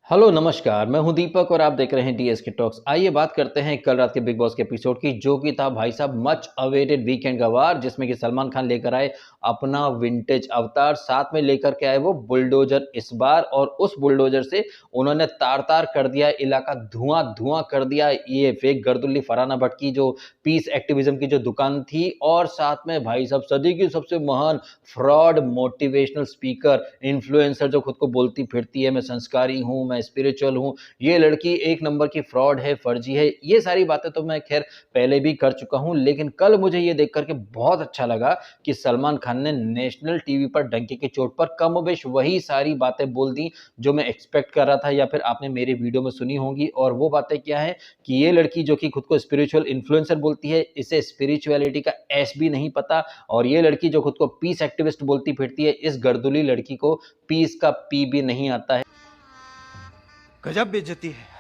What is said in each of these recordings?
Hello नमस्कार, मैं हूं दीपक और आप देख रहे हैं डीएसके टॉक्स। आइए बात करते हैं कल रात के बिग बॉस के एपिसोड की, जो कि था भाई साहब मच अवेटेड वीकेंड का वार, जिसमें कि सलमान खान लेकर आए अपना विंटेज अवतार, साथ में लेकर के आए वो बुलडोजर इस बार। और उस बुलडोजर से उन्होंने तार तार कर दिया इलाका, धुआं धुआं कर दिया ये फेक गर्दुल्ली फरहाना भट्ट की जो पीस एक्टिविज्म की जो दुकान थी, और साथ में भाई साहब सदी की सबसे महान फ्रॉड मोटिवेशनल स्पीकर इन्फ्लुएंसर जो खुद को बोलती फिरती है मैं संस्कारी हूं, मैं स्पिरिचुअल हूं, ये लड़की एक नंबर की फ्रॉड है, फर्जी है। ये सारी बातें तो मैं खैर पहले भी कर चुका हूं, लेकिन कल मुझे ये देख करके बहुत अच्छा लगा कि सलमान खान ने नेशनल टीवी पर डंके की चोट पर कमोबेश वही सारी बातें बोल दी जो मैं एक्सपेक्ट कर रहा था, या फिर आपने मेरे वीडियो में सुनी होंगी। और वो बातें क्या है कि ये लड़की जो कि खुद को स्पिरिचुअल इन्फ्लुएंसर बोलती है, इसे स्पिरिचुअलिटी का एस भी नहीं पता। और ये लड़की जो खुद को पीस एक्टिविस्ट बोलती फिरती है, इस गर्दुली लड़की को पीस का पी भी नहीं आता है। गजब बेइज्जती है।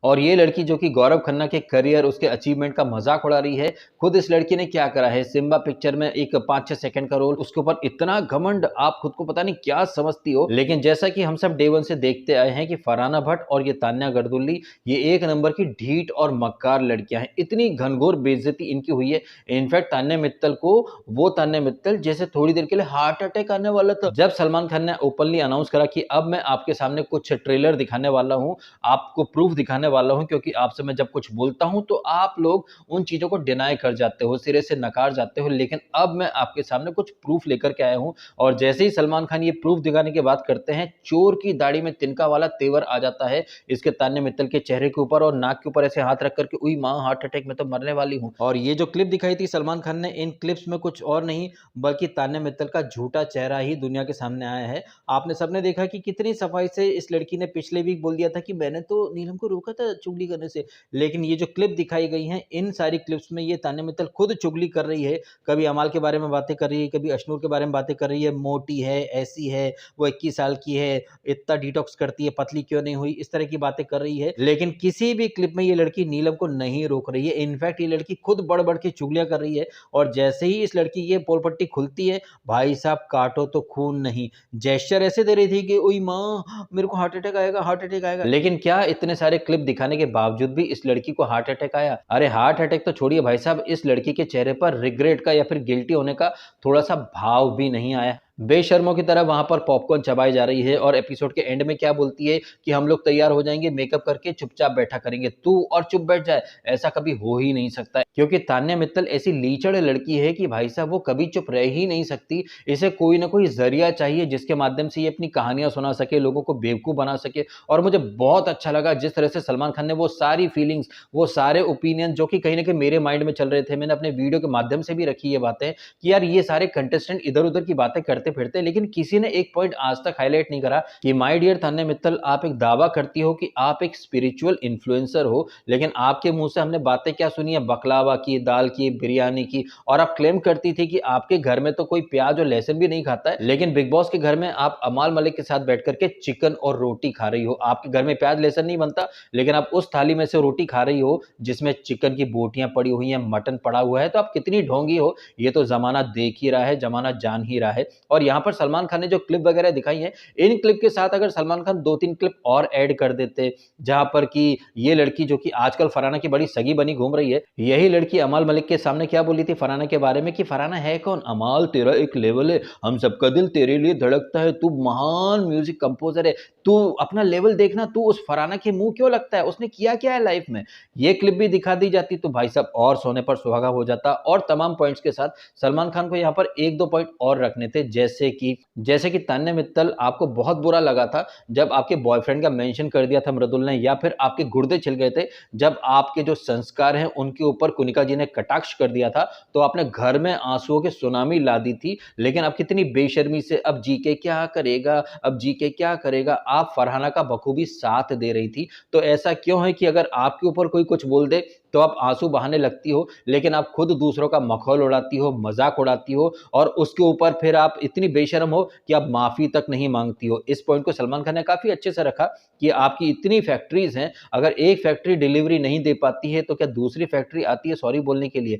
और ये लड़की जो कि गौरव खन्ना के करियर, उसके अचीवमेंट का मजाक उड़ा रही है। खुद इस लड़की ने क्या करा है, सिम्बा पिक्चर में एक 5-6 सेकंड का रोल, उसके ऊपर इतना घमंड, आप खुद को पता नहीं क्या समझती हो। लेकिन जैसा कि हम सब डे वन से देखते आए हैं कि फरहाना भट्ट और ये तान्या गर्दुल्ली, ये एक नंबर की ढीठ और मक्कार लड़कियां हैं। इतनी घनघोर बेइज्जती इनकी हुई है। इनफैक्ट तान्या मित्तल को, वो तान्या मित्तल जैसे थोड़ी देर के लिए हार्ट अटैक आने वाला था, जब सलमान खान ने ओपनली अनाउंस करा कि अब मैं आपके सामने कुछ ट्रेलर दिखाने वाला हूं, आपको प्रूफ दिखाने वाला हूं, क्योंकि आपसे मैं जब कुछ बोलता हूं तो आप लोग उन चीजों को डिनाई कर जाते हो, सिरे से नकार जाते हो, लेकिन अब मैं आपके सामने कुछ प्रूफ लेकर के आया हूं। और जैसे ही सलमान खान ये प्रूफ दिखाने की बात करते हैं, चोर की दाढ़ी में तिनका वाला तेवर आ जाता है इसके तान्या मित्तल के चेहरे के ऊपर, और नाक के ऊपर ऐसे हाथ रख करके, उई मां हार्ट अटैक में तो मरने वाली हूं। और ये जो क्लिप दिखाई थी सलमान खान ने, इन क्लिप्स में कुछ और नहीं बल्कि तान्या मित्तल का झूठा चेहरा ही दुनिया के सामने आया है। आपने सबने देखा कि कितनी सफाई से इस लड़की ने पिछले वीक बोल दिया था कि मैंने तो नीलम को रोका था चुगली करने से। लेकिन ये जो क्लिप दिखाई गई हैं, इन सारी क्लिप्स में ये तान्या मित्तल खुद चुगली कर रही है। कभी अमाल के बारे में बातें कर रही है, कभी अशनूर के बारे में बातें कर रही है, मोटी है, ऐसी है, वो 21 साल की है, इतना डिटॉक्स करती है, पतली क्यों नहीं हुई, इस तरह की बातें कर रही है। लेकिन किसी भी क्लिप में ये लड़की नीलम को नहीं रोक रही है। इनफैक्ट ये लड़की खुद बढ़ बढ़ के चुगलियां कर रही है। और जैसे ही इस लड़की की ये पोल पट्टी खुलती है, भाई साहब काटो तो खून नहीं, जेस्चर ऐसे दे रही थी कि ओई माँ मेरे को हार्ट अटैक आएगा, हार्ट अटैक आएगा। लेकिन क्या इतने सारे क्लिप दिखाने के बावजूद भी इस लड़की को हार्ट अटैक आया? अरे हार्ट अटैक तो छोड़िए भाई साहब, इस लड़की के चेहरे पर रिग्रेट का या फिर गिल्टी होने का थोड़ा सा भाव भी नहीं आया। बेशर्मों की तरह वहां पर पॉपकॉर्न चबाई जा रही है, और एपिसोड के एंड में क्या बोलती है कि हम लोग तैयार हो जाएंगे, मेकअप करके चुपचाप बैठा करेंगे, तू और चुप बैठ जाए। ऐसा कभी हो ही नहीं सकता है, क्योंकि तान्या मित्तल ऐसी लीचड़ लड़की है कि भाई साहब वो कभी चुप रह ही नहीं सकती। इसे कोई ना कोई जरिया चाहिए जिसके माध्यम से ये अपनी कहानियां सुना सके, लोगों को बेवकूफ बना सके। और मुझे बहुत अच्छा लगा जिस तरह से सलमान खान ने वो सारी फीलिंग्स, वो सारे ओपिनियन जो कि कहीं ना कहीं मेरे माइंड में चल रहे थे, मैंने अपने वीडियो के माध्यम से भी रखी ये बातें कि यार ये सारे कंटेस्टेंट इधर उधर की बातें करते फिरते, लेकिन किसी ने एक पॉइंट आज तक हाईलाइट नहीं करा कि माय डियर तान्या मित्तल, आप एक दावा करती हो कि आप एक स्पिरिचुअल इन्फ्लुएंसर हो, लेकिन आपके मुंह से हमने बातें क्या सुनी है, बकलावा की, दाल की, बिरयानी की। और आप क्लेम करती थी कि आपके घर में तो कोई प्याज और लहसुन भी नहीं खाता है, लेकिन बिग बॉस के घर में आप अमाल मलिक के साथ बैठ करके चिकन और रोटी खा रही हो। आपके घर में प्याज लहसुन नहीं बनता, लेकिन आप उस थाली में से रोटी खा रही हो जिसमें चिकन की बोटियां पड़ी हुई हैं, मटन पड़ा हुआ है। तो आप कितनी ढोंगी हो, ये तो जमाना देख ही रहा है, जमाना जान ही रहा है। और यहाँ पर सलमान खान ने जो क्लिप वगैरह दिखाई है, इन क्लिप के साथ अगर सलमान खान 2-3 क्लिप और ऐड कर देते, जहां पर कि ये लड़की जो कि आजकल फरहाना की बड़ी सगी बनी घूम रही है, यही लड़की अमाल मलिक के सामने क्या बोली थी फरहाना के बारे में कि फरहाना है कौन, अमाल तेरा एक लेवल है, हम सबका दिल तेरे लिए धड़कता है, तू महान म्यूजिक कंपोजर है, तू अपना लेवल देखना, तू उस फरहाना के मुंह क्यों लगता है, उसने किया क्या है लाइफ में। ये क्लिप भी दिखा दी जाती तो भाई साहब और सोने पर सुहागा हो जाता। और तमाम पॉइंट्स के साथ सलमान खान को यहाँ पर 1-2 पॉइंट और रखने थे, जैसे कि तान्या मित्तल, आपको बहुत बुरा लगा था जब आपके बॉयफ्रेंड का मेंशन कर दिया था मृदुल ने, या फिर आपके गुर्दे छिल गए थे जब आपके जो संस्कार हैं उनके ऊपर कुनिका जी ने कटाक्ष कर दिया था, तो आपने घर में आंसुओं की सुनामी ला दी थी। लेकिन अब कितनी बेशर्मी से अब जी के क्या करेगा, अब जी के क्या करेगा, आप फरहाना का बखूबी साथ दे रही थी। तो ऐसा क्यों है कि अगर आपके ऊपर कोई कुछ बोल दे तो आप आंसू बहाने लगती हो, लेकिन आप खुद दूसरों का मखौल उड़ाती हो, मजाक उड़ाती हो, और उसके ऊपर फिर आप इतनी बेशर्म हो कि आप माफी तक नहीं मांगती हो। इस पॉइंट को सलमान खान ने काफी अच्छे से रखा कि आपकी इतनी फैक्ट्रीज हैं, अगर एक फैक्ट्री डिलीवरी नहीं दे पाती है तो क्या दूसरी फैक्ट्री आती है सॉरी बोलने के लिए।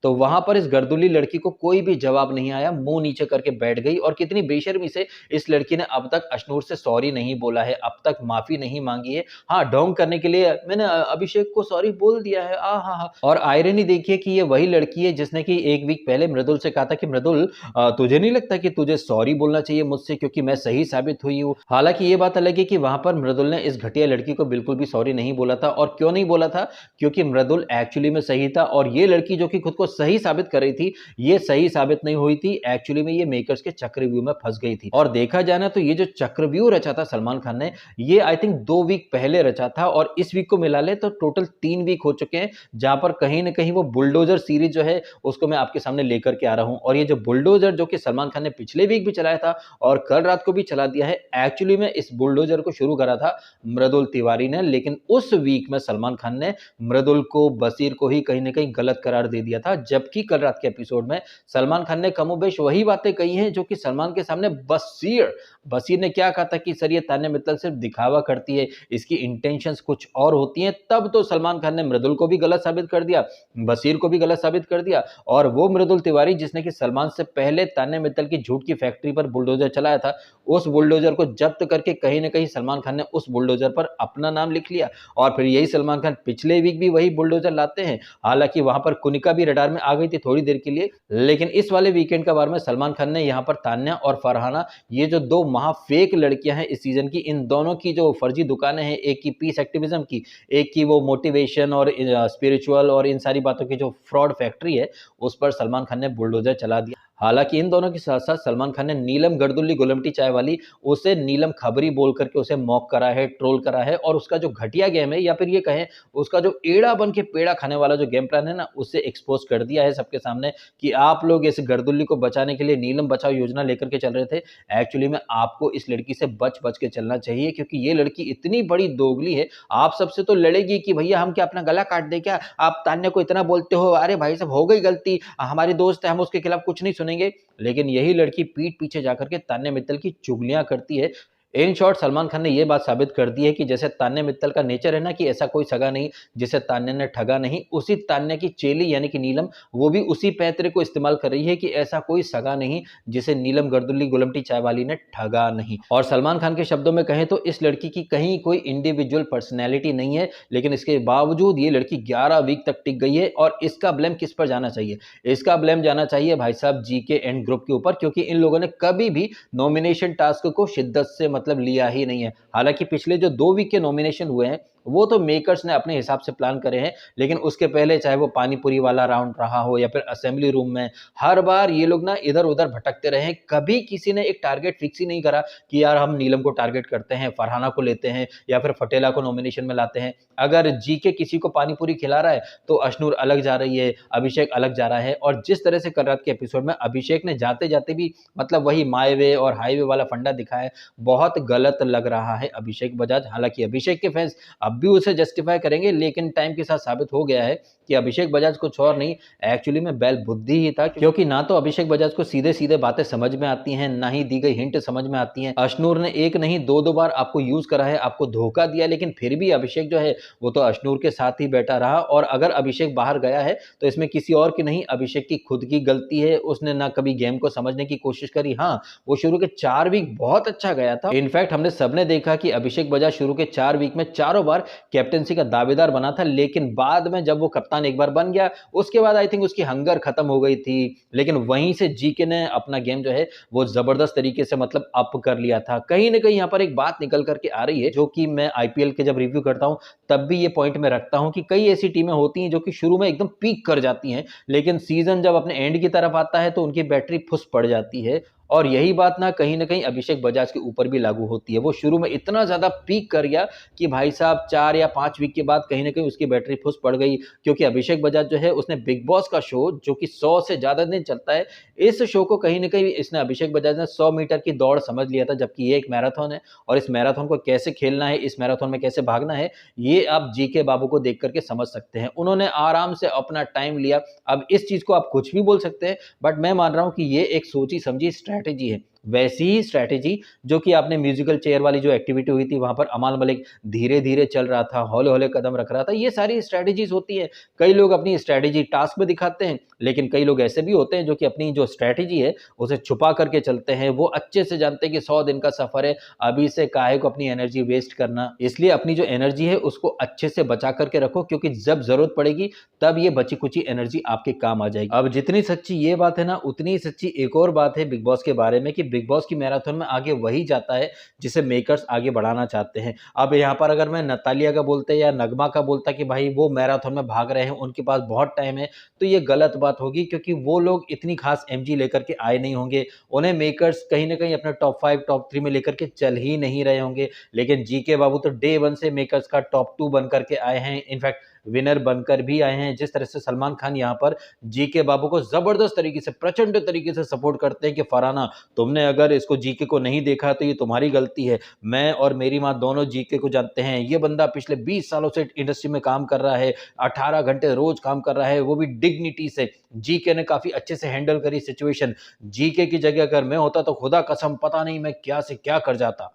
तो वहां पर इस गर्दुल्ली लड़की को कोई भी जवाब नहीं आया, मुंह नीचे करके बैठ गई। और कितनी बेशर्मी से इस लड़की ने अब तक अशनूर से सॉरी नहीं बोला है, अब तक माफी नहीं मांगी है। हाँ, ढोंग करने के लिए मैंने अभिषेक को सॉरी बोल दिया है, आ हा हा। और आयरनी देखिए कि ये वही लड़की है जिसने कि एक वीक पहले मृदुल से कहा था कि मृदुल तुझे नहीं लगता कि तुझे सॉरी बोलना चाहिए मुझसे, क्योंकि मैं सही साबित हुई हूं। हालांकि ये बात अलग है कि वहां पर मृदुल ने इस घटिया लड़की को बिल्कुल भी सॉरी नहीं बोला था। और क्यों नहीं बोला था? क्योंकि मृदुल एक्चुअली में सही था और ये लड़की जो कि खुद को सही साबित कर रही थी, ये सही साबित नहीं हुई थी। एक्चुअली में ये मेकर्स के चक्रव्यूह में फंस गई थी। और देखा जाए ना तो ये जो चक्रव्यूह रचा था सलमान खान ने, ये आई थिंक 2 वीक पहले रचा था और इस वीक को मिला ले तो टोटल 3 वीक हो चुके हैं, जहां पर कहीं ना कहीं वो बुलडोजर सीरीज जो है उसको मैं आपके सामने लेकर के आ रहा हूं। और ये जो बुलडोजर जो कि सलमान खान ने पिछले वीक भी चलाया था और कल रात को भी चला दिया है, एक्चुअली में इस बुलडोजर को शुरू करा था मृदुल तिवारी ने। लेकिन उस वीक में सलमान खान ने मृदुल को, बसीर को ही कहीं ना कहीं गलत करार दे दिया था। जबकि कल रात के एपिसोड में सलमान खान ने कमोबेश वही बातें कही हैं जो कि सलमान के सामने बसीर ने क्या कहा था कि सर ये तान्या मित्तल सिर्फ दिखावा करती है, इसकी इंटेंशंस कुछ और होती हैं। तब तो सलमान खान ने मृदुल को भी गलत साबित कर दिया, बसीर को भी गलत साबित कर दिया। और वो मृदुल तिवारी जिसने कि सलमान से पहले तान्या मित्तल की झूठ की फैक्ट्री पर बुलडोजर चलाया था, उस बुलडोजर को जब्त करके कहीं ना कहीं सलमान खान ने उस बुलडोजर पर अपना नाम लिख लिया। और फिर यही सलमान खान पिछले वीक भी वही बुलडोजर लाते हैं। हालांकि वहां पर कुनिका भी रडार में आ गई थी थोड़ी देर के लिए, लेकिन इस वाले वीकेंड का बार में सलमान खान ने यहां पर तान्या और फरहाना, ये जो 2 महाफेक लड़कियां हैं इस सीजन की, इन दोनों की जो फर्जी दुकानें हैं, एक की पीस एक्टिविज्म की, एक की वो मोटिवेशन और स्पिरिचुअल और इन सारी बातों की जो फ्रॉड फैक्ट्री है, उस पर सलमान खान ने बुलडोजर चला दिया। हालांकि इन दोनों के साथ साथ सलमान खान ने नीलम गर्दुल्ली गुलमटी चाय वाली, उसे नीलम खबरी बोल करके उसे मॉक करा है, ट्रोल करा है। और उसका जो घटिया गेम है, या फिर ये कहें उसका जो एड़ा बन के पेड़ा खाने वाला जो गेम प्लान है ना, उसे एक्सपोज कर दिया है सबके सामने कि आप लोग इस गर्दुल्ली को बचाने के लिए नीलम बचाओ योजना लेकर के चल रहे थे। एक्चुअली में आपको इस लड़की से बच बच के चलना चाहिए, क्योंकि ये लड़की इतनी बड़ी दोगली है, आप सबसे तो लड़ेगी कि भैया हम क्या अपना गला काट दे क्या, आप तान्या को इतना बोलते हो, अरे भाई साहब हो गई गलती, हमारी दोस्त है, हम उसके खिलाफ कुछ नहीं सुनेंगे। लेकिन यही लड़की पीठ पीछे जाकर के तान्या मित्तल की चुगलियां करती है। इन शॉर्ट सलमान खान ने यह बात साबित कर दी है कि जैसे तान्या मित्तल का नेचर है ना कि ऐसा कोई सगा नहीं जिसे तान्या ने ठगा नहीं, उसी तान्या की चेली यानी कि नीलम, वो भी उसी पैतरे को इस्तेमाल कर रही है कि ऐसा कोई सगा नहीं जिसे नीलम गर्दुल्ली गुलमटी चाय वाली ने ठगा नहीं। और सलमान खान के शब्दों में कहें तो इस लड़की की कहीं कोई इंडिविजुअल पर्सनैलिटी नहीं है, लेकिन इसके बावजूद ये लड़की 11 वीक तक टिक गई है। और इसका ब्लेम किस पर जाना चाहिए? इसका ब्लेम जाना चाहिए भाई साहब जीके एंड ग्रुप के ऊपर, क्योंकि इन लोगों ने कभी भी नॉमिनेशन टास्क को शिद्दत से मतलब लिया ही नहीं है। हालांकि पिछले जो 2 वीक के नॉमिनेशन हुए हैं वो तो मेकर्स ने अपने हिसाब से प्लान करे हैं, लेकिन उसके पहले चाहे वो पानीपुरी वाला राउंड रहा हो या फिर असेंबली रूम में, हर बार ये लोग ना इधर उधर भटकते रहे। कभी किसी ने एक टारगेट फिक्स ही नहीं करा कि यार हम नीलम को टारगेट करते हैं, फरहाना को लेते हैं या फिर फटेला को नॉमिनेशन में लाते हैं। अगर जीके किसी को पानीपुरी खिला रहा है तो अशनूर अलग जा रही है, अभिषेक अलग जा रहा है। और जिस तरह से कल रात के एपिसोड में अभिषेक ने जाते जाते भी मतलब वही माई वे और हाईवे वाला फंडा दिखाया है, बहुत गलत लग रहा है अभिषेक बजाज। हालांकि अभिषेक के फैंस अब भी उसे जस्टिफाई करेंगे, लेकिन टाइम के साथ साबित हो गया है कि अभिषेक बजाज कुछ और नहीं, एक्चुअली में बैल बुद्धि ही था। क्योंकि ना तो अभिषेक बजाज को सीधे सीधे बातें समझ में आती हैं, ना ही दी गई हिंट समझ में आती हैं। अशनूर ने एक नहीं 2 बार आपको यूज करा है, आपको धोखा दिया, लेकिन फिर भी अभिषेक जो है वो तो अशनूर के साथ ही बैठा रहा। और अगर अभिषेक बाहर गया है तो इसमें किसी और की नहीं, अभिषेक की खुद की गलती है। उसने ना कभी गेम को समझने की कोशिश करी। हाँ, वो शुरू के 4 वीक बहुत अच्छा गया था। इनफैक्ट हमने सबने देखा कि अभिषेक बजाज शुरू के 4 वीक में चारों बार कैप्टेंसी का दावेदार बना था, लेकिन बाद में जब वो कप्तान एक बार बन गया उसके बाद आई थिंक उसकी हंगर खत्म हो गई थी। लेकिन वहीं से जीके ने अपना गेम जो है वो जबरदस्त तरीके से मतलब अप कर लिया था। कहीं ना कहीं यहाँ पर एक बात निकल करके आ रही है, जो कि मैं आईपीएल के जब रिव्यू करता हूं तब भी ये पॉइंट में रखता हूं कि कई ऐसी टीमें होती हैं जो कि शुरू में एकदम पीक कर जाती हैं, लेकिन सीजन जब अपने एंड की तरफ आता है तो उनकी बैटरी फुस पड़ जाती है। और यही बात ना कहीं ना कहीं अभिषेक बजाज के ऊपर भी लागू होती है। वो शुरू में इतना ज्यादा पीक कर गया कि भाई साहब 4 या 5 वीक के बाद कहीं ना कहीं उसकी बैटरी फुस पड़ गई। क्योंकि अभिषेक बजाज जो है उसने बिग बॉस का शो जो कि 100 से ज्यादा दिन चलता है, इस शो को कहीं ना कहीं इसने अभिषेक बजाज ने 100 मीटर की दौड़ समझ लिया था, जबकि ये एक मैराथन है। और इस मैराथन को कैसे खेलना है, इस मैराथन में कैसे भागना है, ये आप जीके बाबू को देख करके समझ सकते हैं। उन्होंने आराम से अपना टाइम लिया। अब इस चीज को आप कुछ भी बोल सकते हैं, बट मैं मान रहा हूं कि ये एक सोची समझी स्ट्रैटेजी है। वैसी ही स्ट्रैटेजी जो कि आपने म्यूजिकल चेयर वाली जो एक्टिविटी हुई थी वहां पर अमाल मलिक धीरे-धीरे चल रहा था, हौले-हौले कदम रख रहा था, ये सारी स्ट्रैटेजीज होती हैं। कई लोग अपनी स्ट्रैटेजी टास्क में दिखाते हैं, लेकिन कई लोग ऐसे भी होते हैं जो कि अपनी जो स्ट्रैटेजी है उसे छुपा करके चलते हैं। वो अच्छे से जानते हैं कि 100 दिन का सफर है, अभी से काहे को अपनी एनर्जी वेस्ट करना। इसलिए अपनी जो एनर्जी है उसको अच्छे से बचा करके रखो, क्योंकि जब जरूरत पड़ेगी तब ये बची कुची एनर्जी आपके काम आ जाएगी। अब जितनी सच्ची ये बात है ना, उतनी ही सच्ची एक और बात है बिग बॉस के बारे में कि बिग बॉस की मैराथन में आगे वही जाता है जिसे मेकर्स आगे बढ़ाना चाहते हैं। अब यहाँ पर अगर मैं नतालिया का बोलते या नगमा का बोलता कि भाई वो मैराथन में भाग रहे हैं, उनके पास बहुत टाइम है, तो ये गलत बात होगी, क्योंकि वो लोग इतनी खास एमजी लेकर के आए नहीं होंगे। उन्हें मेकर्स कहीं ना कहीं अपने टॉप 5 टॉप 3 में लेकर के चल ही नहीं रहे होंगे। लेकिन जीके बाबू तो डे 1 से मेकर्स का टॉप 2 बन करके आए हैं, इनफैक्ट विनर बनकर भी आए हैं। जिस तरह से सलमान खान यहाँ पर जीके बाबू को जबरदस्त तरीके से, प्रचंड तरीके से सपोर्ट करते हैं कि फरहाना, तुमने अगर इसको जीके को नहीं देखा तो ये तुम्हारी गलती है। मैं और मेरी माँ दोनों जीके को जानते हैं। ये बंदा पिछले 20 सालों से इंडस्ट्री में काम कर रहा है, 18 घंटे रोज काम कर रहा है, वो भी डिग्निटी से। जीके ने काफी अच्छे से हैंडल करी सिचुएशन। जीके की जगह अगर मैं होता तो खुदा कसम पता नहीं मैं क्या से क्या कर जाता।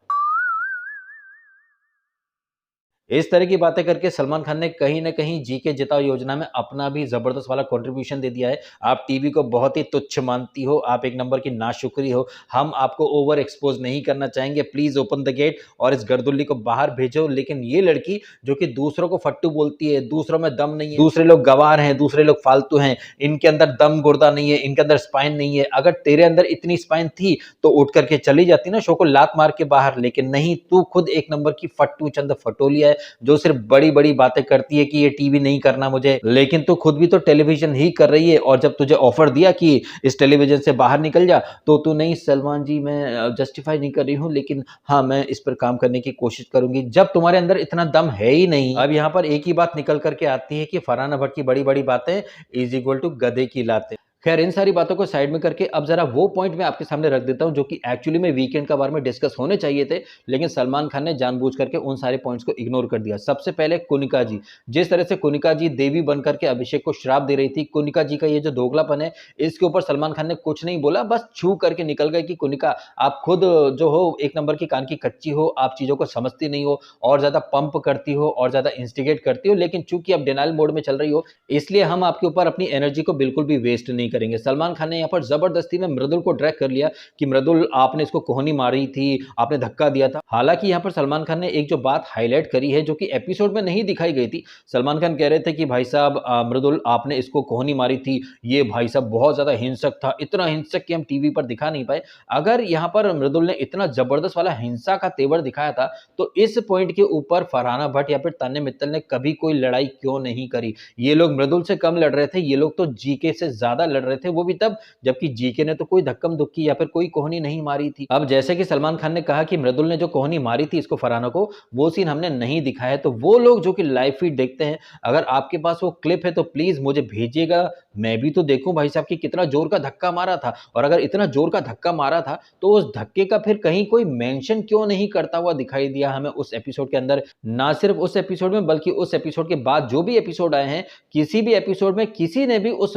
इस तरह की बातें करके सलमान खान ने कहीं न कहीं जीके जिताओ योजना में अपना भी ज़बरदस्त वाला कंट्रीब्यूशन दे दिया है। आप टीवी को बहुत ही तुच्छ मानती हो, आप एक नंबर की नाशुक्री हो। हम आपको ओवर एक्सपोज़ नहीं करना चाहेंगे। प्लीज़ ओपन द गेट और इस गर्दुल्ली को बाहर भेजो। लेकिन ये लड़की जो कि दूसरों को फट्टू बोलती है, दूसरों में दम नहीं है, दूसरे लोग गँवार हैं, दूसरे लोग फालतू हैं, इनके अंदर दम गुर्दा नहीं है, इनके अंदर स्पाइन नहीं है। अगर तेरे अंदर इतनी स्पाइन थी तो उठ करके चली जाती ना शो को लात मार के बाहर। लेकिन नहीं, तू खुद एक नंबर की फट्टू चंद फटोलिया है जो सिर्फ बड़ी-बड़ी बातें करती है कि ये टीवी नहीं करना मुझे, लेकिन तू खुद भी तो टेलीविजन ही कर रही है। और जब तुझे ऑफर दिया कि इस टेलीविजन से बाहर निकल जा, तो तू नहीं सलमान जी मैं जस्टिफाई नहीं कर रही हूँ, लेकिन हाँ, मैं इस पर काम करने की कोशिश करूँगी। जब तुम्हारे अंदर इतना दम है ही नहीं। अब यहाँ पर एक ही बात निकल कर के आती है कि फरहाना भट्ट की बड़ी-बड़ी बातें इज़ इक्वल टू गधे की लातें। खैर इन सारी बातों को साइड में करके अब जरा वो पॉइंट मैं आपके सामने रख देता हूं जो कि एक्चुअली में वीकेंड का बारे में डिस्कस होने चाहिए थे, लेकिन सलमान खान ने जानबूझ करके उन सारे पॉइंट्स को इग्नोर कर दिया। सबसे पहले कुनिका जी, जिस तरह से कुनिका जी देवी बनकर के अभिषेक को श्राप दे रही थी, कुनिका जी का ये जो दोगलापन है, इसके ऊपर सलमान खान ने कुछ नहीं बोला, बस छू करके निकल गए कि कुनिका आप खुद जो हो एक नंबर की कान की कच्ची हो, आप चीजों को समझती नहीं हो और ज्यादा पंप करती हो और ज्यादा इंस्टिगेट करती हो। लेकिन चूंकि आप डिनाइल मोड में चल रही हो, इसलिए हम आपके ऊपर अपनी एनर्जी को बिल्कुल भी वेस्ट नहीं करेंगे। सलमान खान ने यहाँ पर जबरदस्ती में मृदुल को ड्रैग कर लिया कि मृदुल आपने इसको कोहनी मारी थी, आपने धक्का दिया था। हालांकि यहाँ पर सलमान खान ने एक जो बात हाईलाइट करी है जो कि एपिसोड में नहीं दिखाई गई थी, सलमान खान कह रहे थे कि भाई साहब मृदुल आपने इसको कोहनी मारी थी, ये भाई साहब बहुत ज्यादा हिंसक था, इतना हिंसक कि हम टीवी पर दिखा नहीं पाए। अगर यहाँ पर मृदुल ने इतना जबरदस्त वाला हिंसा का तेवर दिखाया था, तो इस पॉइंट के ऊपर फरहाना भट्ट या फिर तान्या मित्तल ने कभी कोई लड़ाई क्यों नहीं करी। ये लोग मृदुल से कम लड़ रहे थे, ये लोग तो जीके से ज्यादा लड़ रहे थे, वो भी तब जबकि जीके ने तो कोई धक्कम धुक्की या फिर कोई कोहनी नहीं मारी थी। अब जैसे कि सलमान खान ने कहा कि मृदुल ने जो कोहनी मारी थी इसको फरहाना को, वो सीन हमने नहीं दिखाया। तो वो लोग जो कि लाइव फीड देखते हैं, अगर आपके पास वो क्लिप है तो प्लीज मुझे भेजिएगा, मैं भी तो देखूं भाई साहब कि कितना जोर का धक्का मारा था। और अगर इतना जोर का धक्का मारा था तो उस धक्के का फिर कहीं कोई मेंशन क्यों नहीं करता हुआ दिखाई दिया हमें उस एपिसोड के अंदर। ना सिर्फ उस एपिसोड में बल्कि उस एपिसोड के बाद जो भी एपिसोड आए हैं, किसी भी एपिसोड में किसी ने भी उस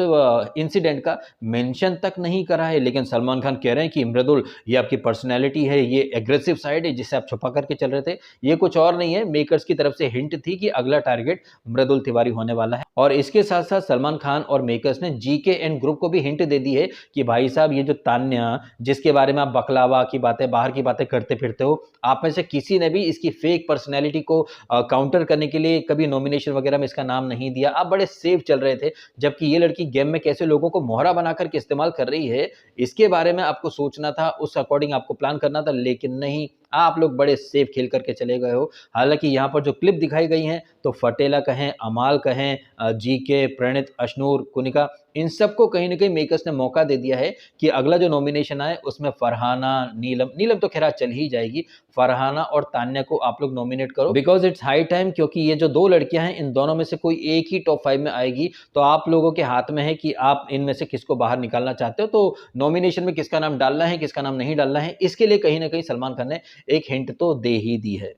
इंसिडेंट का मेंशन तक नहीं करा है। लेकिन सलमान खान कह रहे हैं कि मृदुल ये आपकी पर्सनैलिटी है, ये एग्रेसिव साइड है जिसे आप छुपा करके चल रहे थे, ये कुछ और नहीं है। मेकर्स की तरफ से हिंट थी कि अगला टारगेट मृदुल तिवारी होने वाला है। और इसके साथ साथ सलमान खान और मेकर्स ने जीके एंड ग्रुप को भी हिंट दे दी है कि भाई साहब ये जो तान्या जिसके बारे में आप बकलावा की बातें बाहर की बातें करते फिरते हो, आप में से किसी ने भी इसकी फेक पर्सनैलिटी को काउंटर करने के लिए कभी नॉमिनेशन वगैरह में इसका नाम नहीं दिया। आप बड़े सेफ चल रहे थे, जबकि ये लड़की गेम में कैसे लोगों को मोहरा बना करके इस्तेमाल कर रही है, इसके बारे में आपको सोचना था, उस अकॉर्डिंग आपको प्लान करना था। लेकिन नहीं, आप लोग बड़े सेफ खेल करके चले गए हो। हालांकि यहाँ पर जो क्लिप दिखाई गई हैं, तो फटेला कहें, अमाल कहें, जीके, प्रणीत, अशनूर, कुनिका, इन सबको कहीं ना कहीं मेकर्स ने मौका दे दिया है कि अगला जो नॉमिनेशन आए उसमें फरहाना, नीलम तो खैर चल ही जाएगी, फरहाना और तान्या को आप लोग नॉमिनेट करो, बिकॉज इट्स हाई टाइम। क्योंकि ये जो दो लड़कियां हैं, इन दोनों में से कोई एक ही टॉप 5 में आएगी, तो आप लोगों के हाथ में है कि आप इनमें से किसको बाहर निकालना चाहते हो। तो नॉमिनेशन में किसका नाम डालना है, किसका नाम नहीं डालना है, इसके लिए कहीं ना कहीं सलमान खान ने एक हिंट तो दे ही दी है।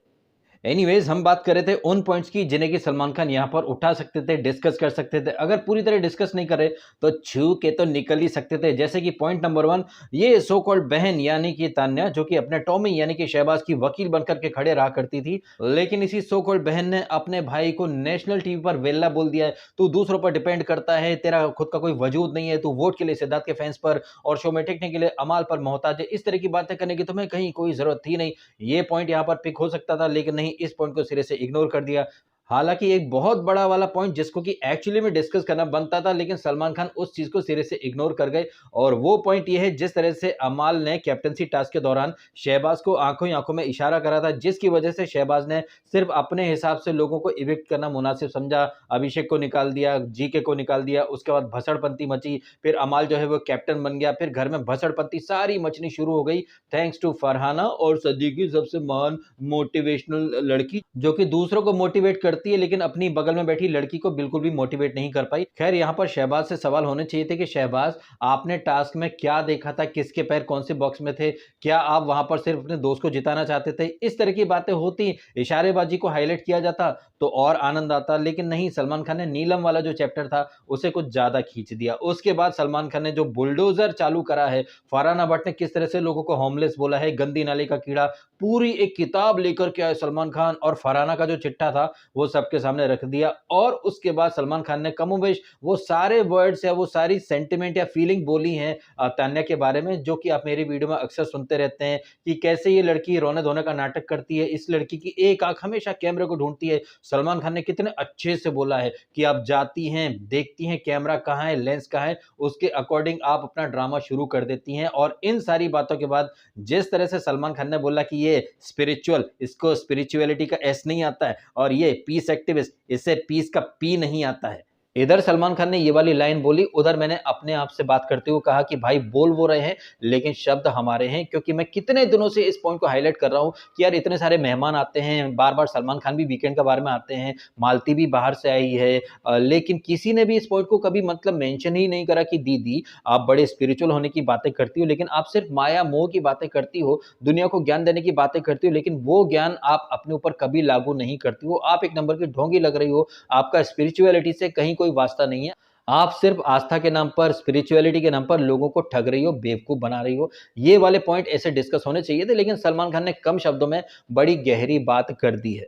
एनीवेज हम बात कर रहे थे उन पॉइंट्स की जिन्हें कि सलमान खान यहाँ पर उठा सकते थे, डिस्कस कर सकते थे। अगर पूरी तरह डिस्कस नहीं करे तो छू के तो निकल ही सकते थे। जैसे कि पॉइंट नंबर 1, ये सो कॉल्ड बहन यानी कि तान्या, जो कि अपने टॉमी यानी कि शहबाज की वकील बनकर के खड़े रहा करती थी, लेकिन इसी सो कॉल्ड बहन ने अपने भाई को नेशनल टीवी पर वेल्ला बोल दिया है। तू दूसरों पर डिपेंड करता है, तेरा खुद का कोई वजूद नहीं है, तू वोट के लिए सिद्धार्थ के फैंस पर और शो में टिकने के लिए अमाल पर मोहताज है। इस तरह की बातें करने की तुम्हें कहीं कोई जरूरत थी नहीं। ये पॉइंट यहाँ पर पिक हो सकता था, लेकिन नहीं, इस पॉइंट को सिरे से इग्नोर कर दिया। हालांकि एक बहुत बड़ा वाला पॉइंट जिसको कि एक्चुअली में डिस्कस करना बनता था, लेकिन सलमान खान उस चीज को सिरे से इग्नोर कर गए। और वो पॉइंट ये है, जिस तरह से अमाल ने कैप्टनसी टास्क के दौरान शहबाज को आंखों ही आंखों में इशारा करा था, जिसकी वजह से शहबाज ने सिर्फ अपने हिसाब से लोगों को इविक्ट करना मुनासिब समझा। अभिषेक को निकाल दिया, जीके को निकाल दिया, उसके बाद भसड़पंती मची, फिर अमाल जो है वो कैप्टन बन गया, फिर घर में भसड़पंती सारी मचनी शुरू हो गई, थैंक्स टू फरहाना और सदीकी, सबसे महान मोटिवेशनल लड़की, जो कि दूसरों को मोटिवेट करती है लेकिन अपनी बगल में बैठी लड़की को बिल्कुल भी मोटिवेट नहीं कर पाई। खैर, यहाँ पर शहबाज से सवाल होने चाहिए थे कि शहबाज, आपने टास्क में क्या देखा था, किसके पैर कौन से बॉक्स में थे, क्या आप वहां पर सिर्फ अपने दोस्त को जिताना चाहते थे? इस तरह की बातें होती, इशारेबाजी को हाईलाइट किया जाता तो और आनंद आता, लेकिन नहीं, सलमान खान ने नीलम वाला जो चैप्टर था उसे कुछ ज्यादा खींच दिया। उसके बाद सलमान खान ने जो बुलडोजर चालू करा है, फरहाना भट्ट ने किस तरह से लोगों को होमलेस बोला है, गंदी नाली का कीड़ा, पूरी एक किताब लेकर के आए सलमान खान, और फरहाना का जो चिट्ठा था वो सबके सामने रख दिया। और उसके बाद सलमान खान ने कमोबेश वो सारे वर्ड्स या वो सारी सेंटिमेंट या फीलिंग बोली हैं तान्या के बारे में, जो कि आप मेरी वीडियो में अक्सर सुनते रहते हैं कि कैसे ये लड़की रोने धोने का नाटक करती है, इस लड़की की एक आंख हमेशा कैमरे को ढूंढती है। सलमान खान ने कितने अच्छे से बोला है कि आप जाती हैं, देखती हैं कैमरा कहाँ है, लेंस कहाँ है, उसके अकॉर्डिंग आप अपना ड्रामा शुरू कर देती हैं। और इन सारी बातों के बाद जिस तरह से सलमान खान ने बोला कि ये स्पिरिचुअल, इसको स्पिरिचुअलिटी का एस नहीं आता है, और ये पीस एक्टिविस्ट, इससे पीस का पी नहीं आता है। इधर सलमान खान ने ये वाली लाइन बोली, उधर मैंने अपने आप से बात करते हुए कहा कि भाई बोल वो रहे हैं लेकिन शब्द हमारे हैं, क्योंकि मैं कितने दिनों से इस पॉइंट को हाईलाइट कर रहा हूं कि यार इतने सारे मेहमान आते हैं, बार बार सलमान खान भी वीकेंड के बारे में आते हैं, मालती भी बाहर से आई है, लेकिन किसी ने भी इस पॉइंट को कभी मतलब मेंशन ही नहीं करा कि दीदी आप बड़े स्पिरिचुअल होने की बातें करती हो, लेकिन आप सिर्फ माया मोह की बातें करती हो, दुनिया को ज्ञान देने की बातें करती हो, लेकिन वो ज्ञान आप अपने ऊपर कभी लागू नहीं करती हो। आप एक नंबर की ढोंगी लग रही हो, आपका स्पिरिचुअलिटी से कहीं कोई वास्ता नहीं है। आप सिर्फ आस्था के नाम पर, स्पिरिचुअलिटी के नाम पर लोगों को ठग रही हो, बेवकूफ बना रही हो। ये वाले पॉइंट ऐसे डिस्कस होने चाहिए थे, लेकिन सलमान खान ने कम शब्दों में बड़ी गहरी बात कर दी है।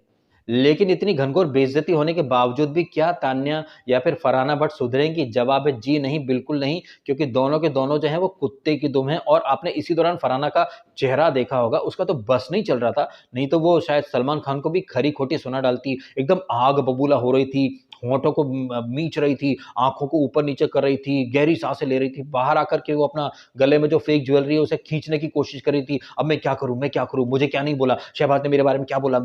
लेकिन इतनी घनघोर बेइज्जती होने के बावजूद भी क्या तान्या या फिर फरहाना भट्ट सुधरेंगी? जवाब है जी नहीं, बिल्कुल नहीं, क्योंकि दोनों के दोनों जो हैं वो कुत्ते की दुम हैं। और आपने इसी दौरान फरहाना का चेहरा देखा होगा, उसका तो बस नहीं चल रहा था, नहीं तो वो शायद सलमान खान को भी खरी खोटी सुना डालती। एकदम आग बबूला हो रही थी, होंठों को मींच रही थी, आंखों को ऊपर नीचे कर रही थी, गहरी सांसें ले रही थी, बाहर आकर के वो अपना गले में जो फेक ज्वेलरी है उसे खींचने की कोशिश कर रही थी। अब मैं क्या करूं, मैं क्या करूं, मुझे क्या नहीं बोला, शहबाज ने मेरे बारे में क्या बोला,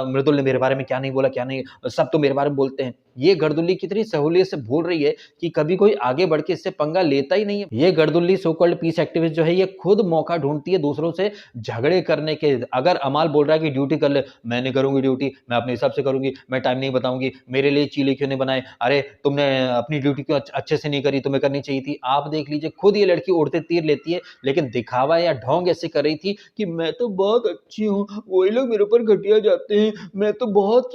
मृदुल ने मेरे बारे में क्या नहीं बोला, क्या नहीं, सब तो मेरे बारे में बोलते हैं। ये गर्दुल्ली कितनी सहूलियत से बोल रही है कि कभी कोई आगे बढ़ के इससे पंगा लेता ही नहीं है। ये गर्दुल्ली सो कॉल्ड पीस एक्टिविस्ट जो है, ये खुद मौका ढूंढती है दूसरों से झगड़े करने के। अगर अमाल बोल रहा है कि ड्यूटी कर ले, मैं नहीं करूंगी ड्यूटी, मैं अपने हिसाब से करूंगी, मैं टाइम नहीं बताऊंगी, मेरे लिए चीले क्यों नहीं बनाए, अरे तुमने अपनी ड्यूटी क्यों अच्छे से नहीं करी, तुम्हें करनी चाहिए थी। आप देख लीजिए, खुद ये लड़की उड़ते तीर लेती है, लेकिन दिखावा या ढोंग ऐसे कर रही थी कि मैं तो बहुत अच्छी हूँ, वही लोग मेरे ऊपर घटिया जाते हैं, मैं तो बहुत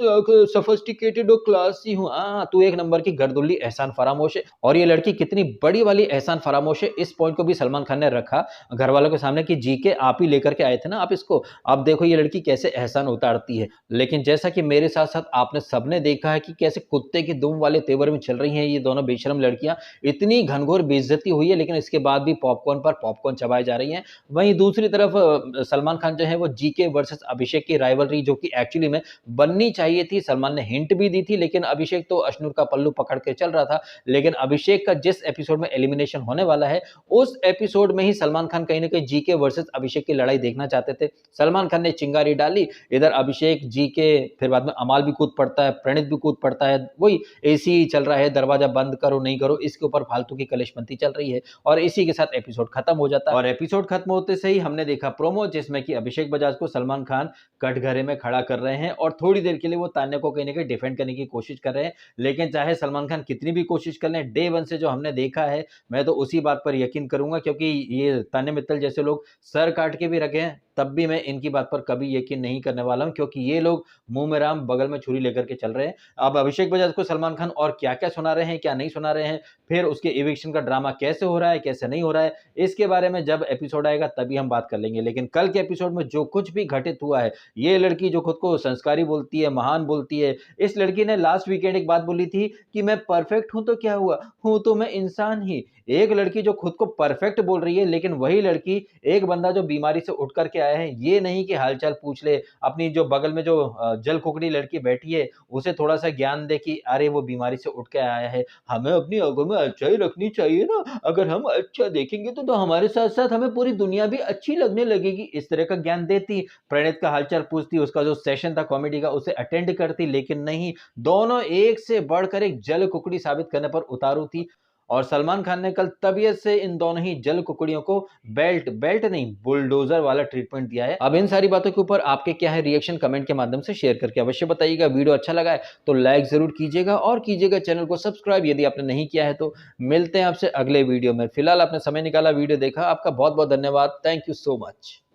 सोफिस्टिकेटेड और क्लासी हूँ। तू एक नंबर की गर्दुल्ली एहसान फरामोश है। और ये लड़की कितनी बड़ी वाली एहसान फरामोश है, इस पॉइंट को भी सलमान खान ने रखा घर वालों के सामने कि जी के आप ही लेकर के आए थे ना आप इसको, अब देखो ये लड़की कैसे एहसान उतारती है। लेकिन जैसा कि मेरे साथ साथ आपने सबने देखा है कि कैसे कुत्ते की दुम वाले तेवर में चल रही हैं ये दोनों बेशरम लड़कियां, इतनी घनघोर बेइज्जती हुई है, लेकिन इसके बाद भी पॉपकॉर्न पर पॉपकॉर्न चबाई जा रही हैं। वहीं दूसरी तरफ सलमान खान जो है वो जीके वर्सेस अभिषेक की राइवलरी, जो कि एक्चुअली में बननी चाहिए थी, सलमान ने हिंट भी दी थी, लेकिन अभिषेक तो अश्नूर का पल्लू पकड़ के चल रहा था। लेकिन अभिषेक का जिस एपिसोड में एलिमिनेशन होने वाला है, उस एपिसोड में ही सलमान खान कहीं ना कहीं जीके वर्सेस अभिषेक की लड़ाई देखना चाहते थे। सलमान खान ने चिंगारी डाली, इधर अभिषेक, जीके, फिर बाद में अमाल भी कूद पड़ता है, प्रणीत भी कूद पड़ता है, वही एसी चल रहा है, दरवाजा बंद करो नहीं करो, इसके ऊपर फालतू की कलेशबंती चल रही है, और इसी के साथ एपिसोड खत्म हो जाता है। और एपिसोड खत्म होते से ही हमने देखा प्रोमो, जिसमें कि अभिषेक बजाज को सलमान खान कटघरे में खड़ा कर रहे हैं, और थोड़ी देर के लिए वो तान्या को कहीं ना कहीं डिफेंड करने की कोशिश कर रहे हैं। हैं। लेकिन चाहे सलमान खान कितनी भी कोशिश कर लें, डे वन से जो हमने देखा है, मैं तो उसी बात पर यकीन करूंगा, क्योंकि ये तान्या मित्तल जैसे लोग सर काट के भी रखे हैं, तब भी मैं इनकी बात पर कभी यकीन नहीं करने वाला हूं, क्योंकि ये लोग मुंह में राम बगल में छुरी लेकर के चल रहे हैं। अब अभिषेक बजाज को सलमान खान और क्या क्या सुना रहे हैं, क्या नहीं सुना रहे हैं, फिर उसके इविक्शन का ड्रामा कैसे हो रहा है, कैसे नहीं हो रहा है, इसके बारे में जब एपिसोड आएगा तभी हम बात कर लेंगे। लेकिन कल के एपिसोड में जो कुछ भी घटित हुआ है, ये लड़की जो खुद को संस्कारी बोलती है, महान बोलती है, इस लड़की ने लास्ट वीकेंड एक बात बोली थी कि मैं परफेक्ट हूं तो क्या हुआ, हूं तो मैं इंसान ही। एक लड़की जो खुद को परफेक्ट बोल रही है, लेकिन वही लड़की एक बंदा जो बीमारी से उठ करके आया है, ये नहीं कि हालचाल पूछ ले, अपनी जो बगल में जो जल कुकड़ी लड़की बैठी है उसे थोड़ा सा ज्ञान दे कि अरे वो बीमारी से उठ के आया है, हमें अपनी आंखों में अच्छाई रखनी चाहिए ना, अगर हम अच्छा देखेंगे तो हमारे साथ साथ हमें पूरी दुनिया भी अच्छी लगने लगेगी, इस तरह का ज्ञान देती, प्रणीत का हालचाल पूछती, उसका जो सेशन था कॉमेडी का उसे अटेंड करती। लेकिन नहीं, दोनों एक से बढ़कर एक जल कुकड़ी साबित करने पर उतारू थी। और सलमान खान ने कल तबीयत से इन दोनों ही जल कुकड़ियों को बेल्ट बेल्ट नहीं बुलडोजर वाला ट्रीटमेंट दिया है। अब इन सारी बातों के ऊपर आपके क्या है रिएक्शन, कमेंट के माध्यम से शेयर करके अवश्य बताइएगा। वीडियो अच्छा लगा है तो लाइक जरूर कीजिएगा और कीजिएगा चैनल को सब्सक्राइब यदि आपने नहीं किया है तो। मिलते हैं आपसे अगले वीडियो में। फिलहाल आपने समय निकाला, वीडियो देखा, आपका बहुत बहुत धन्यवाद। Thank you so much.